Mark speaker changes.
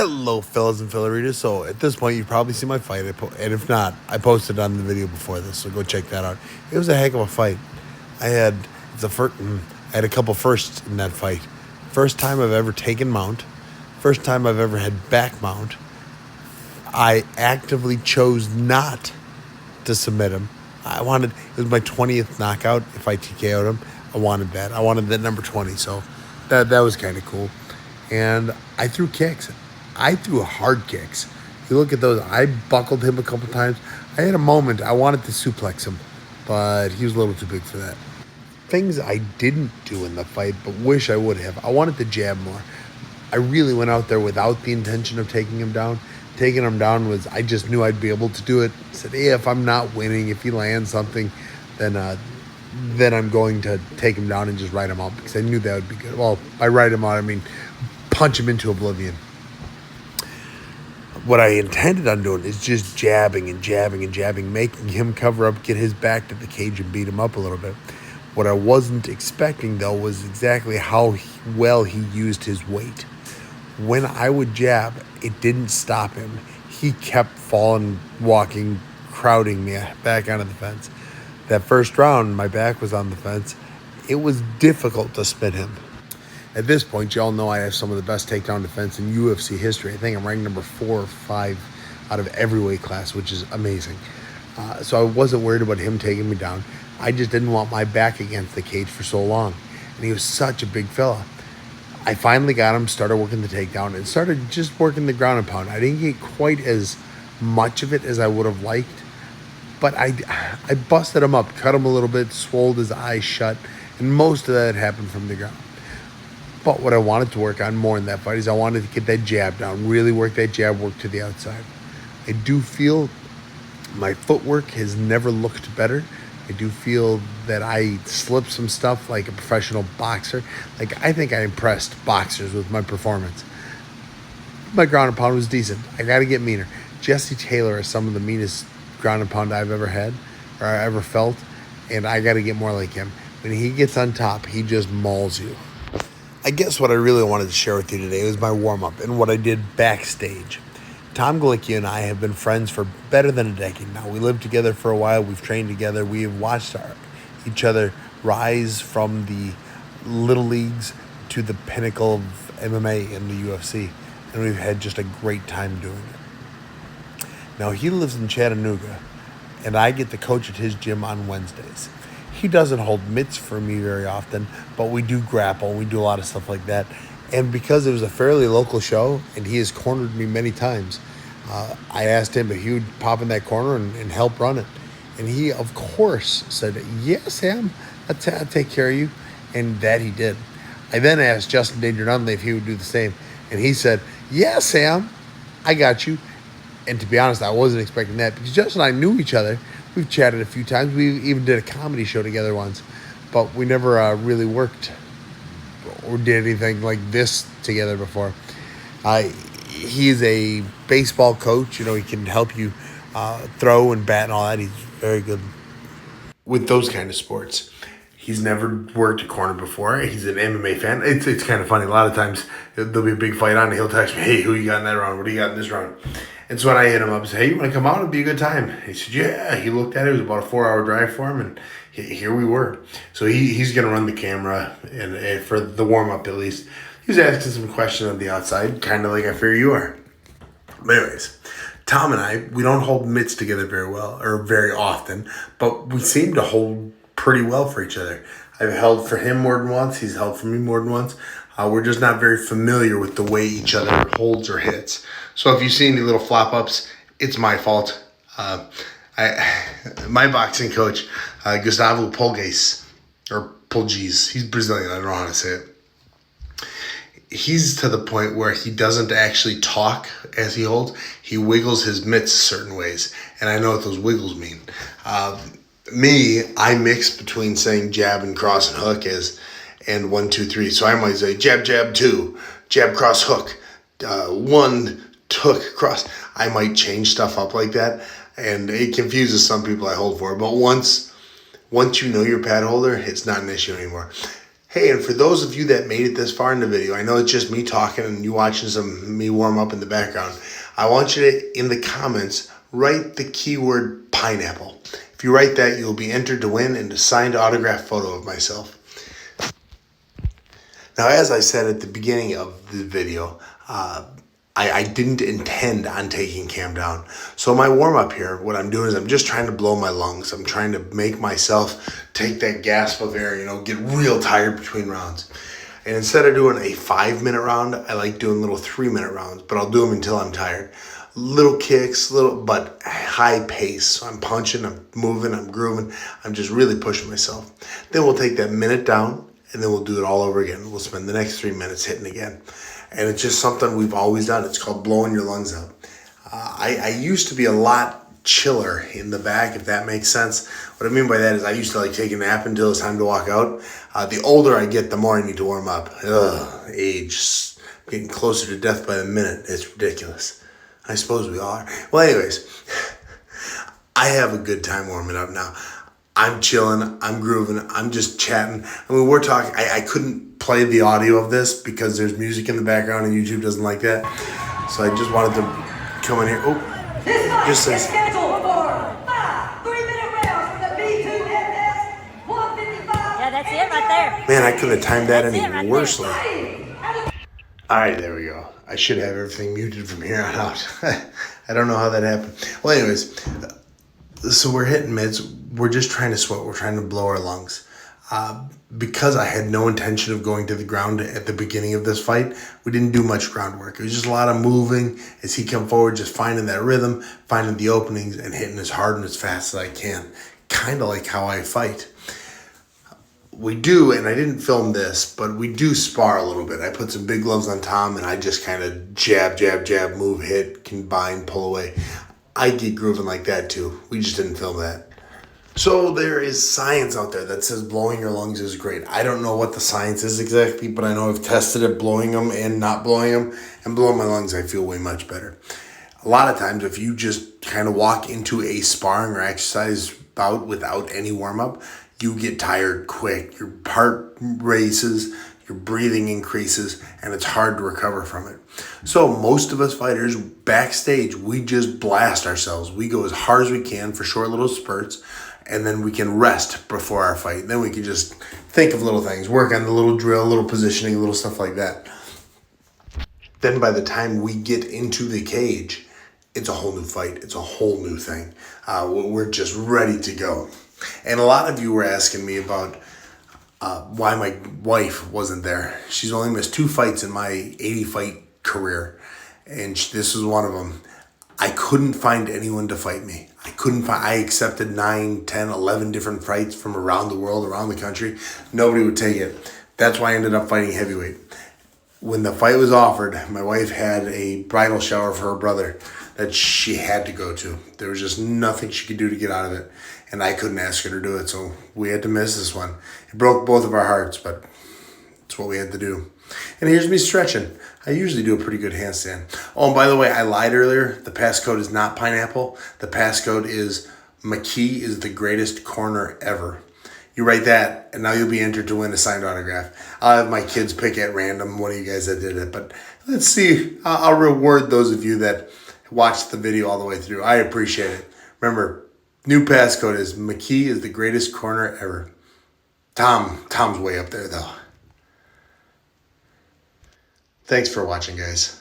Speaker 1: Hello, fellas and filleritas. So at this point, you probably see my fight, and if not, I posted on the video before this, so go check that out. It was a heck of a fight. I had I had a couple firsts in that fight. First time I've ever taken mount. First time I've ever had back mount. I actively chose not to submit him. It was my 20th knockout. If I TKO'd him, I wanted that. I wanted that number 20, so that was kind of cool. And I threw kicks. I threw hard kicks. You look at those, I buckled him a couple times. I had a moment, I wanted to suplex him, but he was a little too big for that. Things I didn't do in the fight, but wish I would have. I wanted to jab more. I really went out there without the intention of taking him down. Taking him down was, I just knew I'd be able to do it. I said, hey, if I'm not winning, if he lands something, then I'm going to take him down and just write him out, because I knew that would be good. Well, by write him out, I mean punch him into oblivion. What I intended on doing is just jabbing and jabbing and jabbing, making him cover up, get his back to the cage and beat him up a little bit. What I wasn't expecting, though, was exactly how well he used his weight. When I would jab, it didn't stop him. He kept falling, walking, crowding me back onto the fence. That first round, my back was on the fence. It was difficult to spin him. At this point, y'all know I have some of the best takedown defense in UFC history. I think I'm ranked number 4 or 5 out of every weight class, which is amazing. So I wasn't worried about him taking me down. I just didn't want my back against the cage for so long. And he was such a big fella. I finally got him, started working the takedown, and started just working the ground and pound. I didn't get quite as much of it as I would have liked, but I busted him up, cut him a little bit, swolled his eyes shut, and most of that happened from the ground. But what I wanted to work on more in that fight is I wanted to get that jab down, really work that jab work to the outside. I do feel my footwork has never looked better. I do feel that I slipped some stuff like a professional boxer. Like, I think I impressed boxers with my performance. My ground and pound was decent. I got to get meaner. Jesse Taylor is some of the meanest ground and pound I've ever had or I ever felt, and I got to get more like him. When he gets on top, he just mauls you. I guess what I really wanted to share with you today was my warm-up and what I did backstage. Tom Galicki and I have been friends for better than a decade now. We lived together for a while. We've trained together. We have watched each other rise from the little leagues to the pinnacle of MMA and the UFC, and we've had just a great time doing it. Now, he lives in Chattanooga, and I get to coach at his gym on Wednesdays. He doesn't hold mitts for me very often, but we do grapple. We do a lot of stuff like that. And because it was a fairly local show, and he has cornered me many times, I asked him if he would pop in that corner and help run it. And he, of course, said, yes, Sam, I'll take care of you. And that he did. I then asked Justin Danger Nunley if he would do the same. And he said, yes, Sam, I got you. And to be honest, I wasn't expecting that, because Justin and I knew each other. We've chatted a few times. We even did a comedy show together once, but we never really worked or did anything like this together before. He's a baseball coach. You know, he can help you throw and bat and all that. He's very good with those kind of sports. He's never worked a corner before. He's an MMA fan. It's kind of funny. A lot of times there'll be a big fight on, and he'll text me, hey, who you got in that round? What do you got in this round? And so when I hit him up and said, hey, you want to come out? It'd be a good time. He said, yeah. He looked at it. It was about a 4-hour drive for him, and here we were. So he's going to run the camera, and for the warm-up at least. He was asking some questions on the outside, kind of like I fear you are. But anyways, Tom and I, we don't hold mitts together very well, or very often, but we seem to hold pretty well for each other. I've held for him more than once. He's held for me more than once. We're just not very familiar with the way each other holds or hits. So if you see any little flop-ups, it's my fault. My boxing coach, Gustavo Polges, or Polges, he's Brazilian, I don't know how to say it. He's to the point where he doesn't actually talk as he holds. He wiggles his mitts certain ways, and I know what those wiggles mean. Me, I mix between saying jab and cross and hook and 1, 2, 3. So I might say jab, jab, 2, jab, cross, hook, 1, hook, cross. I might change stuff up like that, and it confuses some people I hold for. But once you know your pad holder, it's not an issue anymore. Hey, and for those of you that made it this far in the video, I know it's just me talking and you watching me warm up in the background. I want you to, in the comments, write the keyword pineapple. If you write that, you'll be entered to win and a signed autographed photo of myself. Now, as I said at the beginning of the video, I didn't intend on taking Cam down. So my warm up here, what I'm doing is I'm just trying to blow my lungs. I'm trying to make myself take that gasp of air, get real tired between rounds. And instead of doing a 5-minute round, I like doing little 3-minute rounds, but I'll do them until I'm tired. Little kicks, but high pace. So I'm punching, I'm moving, I'm grooving. I'm just really pushing myself. Then we'll take that minute down and then we'll do it all over again. We'll spend the next 3 minutes hitting again. And it's just something we've always done. It's called blowing your lungs out. I used to be a lot chiller in the back, if that makes sense. What I mean by that is I used to take a nap until it's time to walk out. The older I get, the more I need to warm up. Age, getting closer to death by the minute. It's ridiculous. I suppose we all are. Well, anyways, I have a good time warming up now. I'm chilling, I'm grooving, I'm just chatting. I mean, we're talking, I couldn't play the audio of this because there's music in the background and YouTube doesn't like that. So I just wanted to come in here. Oh, just says.
Speaker 2: Scheduled for 5 3-minute rounds for the B2FS 155.
Speaker 3: Yeah, that's it right there.
Speaker 1: Man, I couldn't have timed that any
Speaker 3: right
Speaker 1: worsely. All right, there we go. I should have everything muted from here on out. I don't know how that happened. Well, anyways, so we're hitting mids. We're just trying to sweat. We're trying to blow our lungs. Because I had no intention of going to the ground at the beginning of this fight, we didn't do much groundwork. It was just a lot of moving as he come forward, just finding that rhythm, finding the openings, and hitting as hard and as fast as I can. Kind of like how I fight. We do, and I didn't film this, but we do spar a little bit. I put some big gloves on Tom, and I just kind of jab, jab, jab, move, hit, combine, pull away. I get grooving like that too. We just didn't film that. So there is science out there that says blowing your lungs is great. I don't know what the science is exactly, but I know I've tested it blowing them and not blowing them. And blowing my lungs, I feel way much better. A lot of times, if you just kind of walk into a sparring or exercise bout without any warm-up, you get tired quick. Your heart races, your breathing increases, and it's hard to recover from it. So most of us fighters, backstage, we just blast ourselves. We go as hard as we can for short little spurts, and then we can rest before our fight. Then we can just think of little things, work on the little drill, little positioning, little stuff like that. Then by the time we get into the cage, it's a whole new fight. It's a whole new thing. We're just ready to go. And a lot of you were asking me about why my wife wasn't there. She's only missed 2 fights in my 80-fight career, and this was one of them. I couldn't find anyone to fight me. I accepted 9, 10, 11 different fights from around the world, around the country. Nobody would take it. That's why I ended up fighting heavyweight. When the fight was offered, my wife had a bridal shower for her brother that she had to go to. There was just nothing she could do to get out of it, and I couldn't ask her to do it, so we had to miss this one. It broke both of our hearts, but it's what we had to do. And here's me stretching. I usually do a pretty good handstand. Oh, and by the way, I lied earlier. The passcode is not pineapple. The passcode is McKee is the greatest corner ever. You write that, and now you'll be entered to win a signed autograph. I'll have my kids pick at random one of you guys that did it, but let's see. I'll reward those of you that watched the video all the way through. I appreciate it. Remember, new passcode is McKee is the greatest corner ever. Tom's way up there, though. Thanks for watching, guys.